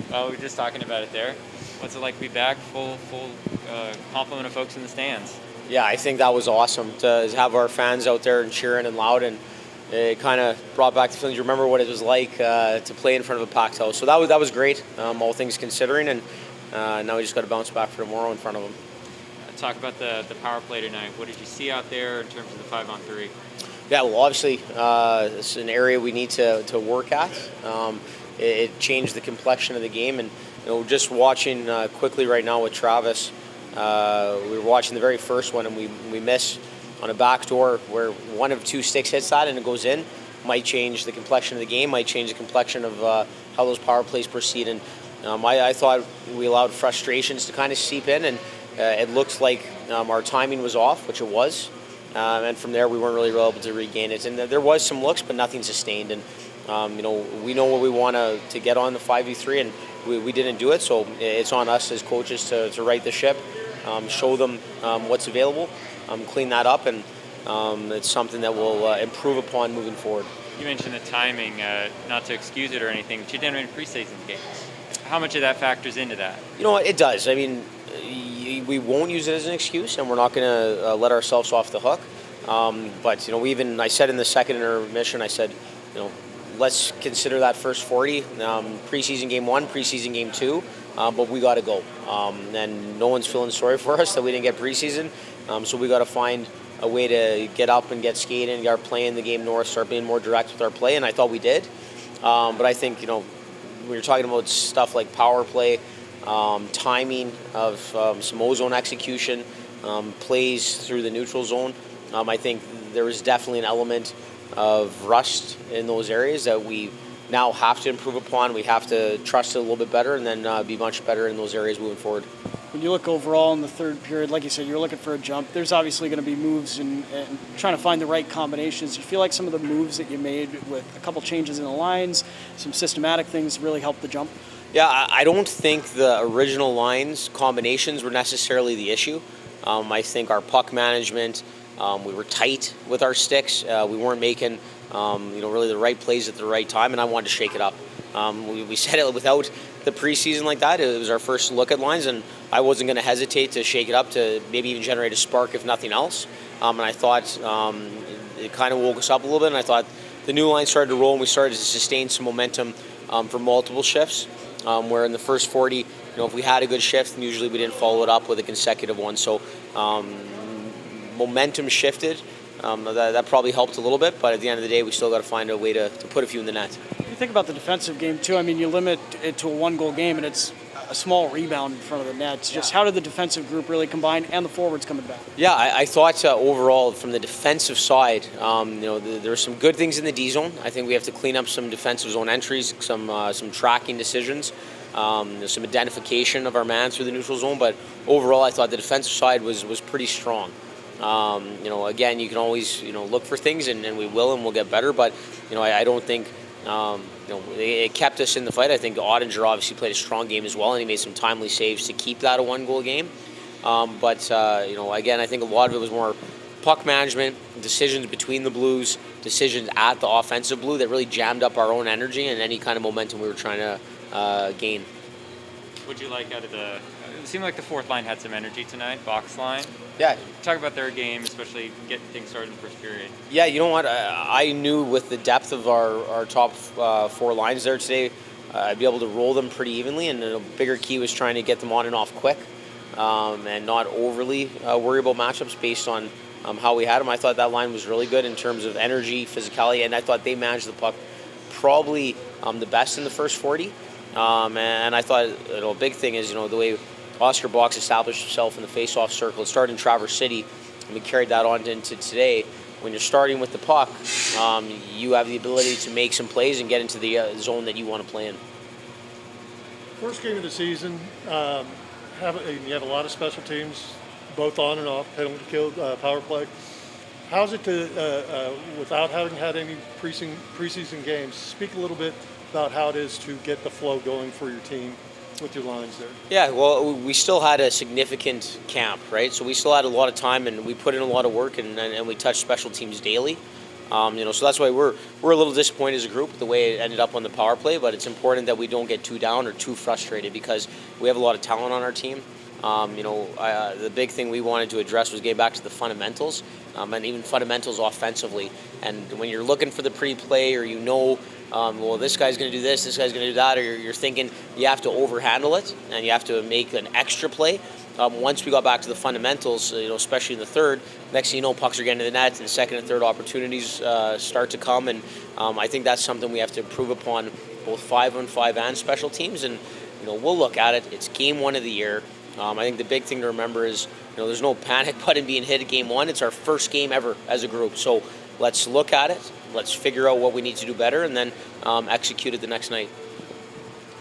We were just talking about it there. What's it like to be back? Full complement of folks in the stands. Yeah, I think that was awesome to have our fans out there and cheering and loud, and it kind of brought back the feelings. You remember what it was like to play in front of a packed house. So that was great, all things considering, and now we just got to bounce back for tomorrow in front of them. Talk about the power play tonight. What did you see out there in terms of the 5-on-3? Yeah, well, obviously, it's an area we need to work at. It changed the complexion of the game, and just watching quickly right now with Travis, we were watching the very first one, and we miss on a backdoor where one of two sticks hits that and it goes in. Might change the complexion of the game, might change the complexion of how those power plays proceed. And I thought we allowed frustrations to kind of seep in, and it looked like our timing was off, which it was. And from there, we weren't really able to regain it. And there was some looks, but nothing sustained. And we know what we want to get on the 5v3, and we didn't do it. So it's on us as coaches to right the ship, show them what's available, clean that up, and it's something that we'll improve upon moving forward. You mentioned the timing, not to excuse it or anything, but you didn't win preseason games. How much of that factors into that? It does. I mean, we won't use it as an excuse, and we're not going to let ourselves off the hook. But I said in the second intermission, I said, let's consider that first 40 preseason game 1, preseason game 2, but we got to go. And no one's feeling sorry for us that we didn't get preseason, so we got to find a way to get up and get skating, start playing the game north, start being more direct with our play, and I thought we did. But I think when you're talking about stuff like power play, timing of some ozone execution, plays through the neutral zone, I think there is definitely an element of rust in those areas that we now have to improve upon. We have to trust it a little bit better, and then be much better in those areas moving forward. When you look overall in the third period, like you said, you're looking for a jump. There's obviously going to be moves and trying to find the right combinations. You feel like some of the moves that you made with a couple changes in the lines, some systematic things really helped the jump? Yeah, I don't think the original lines combinations were necessarily the issue. I think our puck management, we were tight with our sticks. We weren't making really the right plays at the right time, and I wanted to shake it up. We said it without the preseason like that. It was our first look at lines, and I wasn't going to hesitate to shake it up to maybe even generate a spark, if nothing else. And I thought it kind of woke us up a little bit, and I thought the new line started to roll, and we started to sustain some momentum for multiple shifts, where in the first 40, if we had a good shift, usually we didn't follow it up with a consecutive one. So momentum shifted. That probably helped a little bit, but at the end of the day, we still got to find a way to put a few in the net. You think about the defensive game, too. I mean, you limit it to a one-goal game, and it's a small rebound in front of the net. Just how did the defensive group really combine, and the forwards coming back? Yeah, I thought overall from the defensive side, there were some good things in the D zone. I think we have to clean up some defensive zone entries, some tracking decisions, some identification of our man through the neutral zone. But overall, I thought the defensive side was pretty strong. Again, you can always look for things, and we will, and we'll get better. But I don't think it kept us in the fight. I think Ottinger obviously played a strong game as well, and he made some timely saves to keep that a one-goal game. Again, I think a lot of it was more puck management, decisions between the Blues, decisions at the offensive blue that really jammed up our own energy and any kind of momentum we were trying to gain. What'd you like out of the... It seemed like the fourth line had some energy tonight, box line. Yeah. Talk about their game, especially getting things started in the first period. Yeah, you know what? I knew with the depth of our top four lines there today, I'd be able to roll them pretty evenly, and the bigger key was trying to get them on and off quick and not overly worry about matchups based on how we had them. I thought that line was really good in terms of energy, physicality, and I thought they managed the puck probably the best in the first 40. And I thought a big thing is, the way Oscar Box established himself in the face-off circle. It started in Traverse City, and we carried that on into today. When you're starting with the puck, you have the ability to make some plays and get into the zone that you want to play in. First game of the season, you have a lot of special teams, both on and off, penalty kill, power play. How's it to, without having had any preseason games, speak a little bit about how it is to get the flow going for your team with your lines there? Yeah, well, we still had a significant camp, right? So we still had a lot of time, and we put in a lot of work, and we touched special teams daily. So that's why we're a little disappointed as a group with the way it ended up on the power play. But it's important that we don't get too down or too frustrated because we have a lot of talent on our team. The big thing we wanted to address was getting back to the fundamentals, and even fundamentals offensively. And when you're looking for the pre-play, or this guy's going to do this guy's going to do that, or you're thinking you have to overhandle it and you have to make an extra play. Once we got back to the fundamentals, especially in the third, next thing you know, pucks are getting to the net, and the second and third opportunities start to come. And I think that's something we have to improve upon, both 5-on-5 and special teams. And we'll look at it. It's game one of the year. I think the big thing to remember is, there's no panic button being hit at game one. It's our first game ever as a group. So let's look at it. Let's figure out what we need to do better, and then execute it the next night.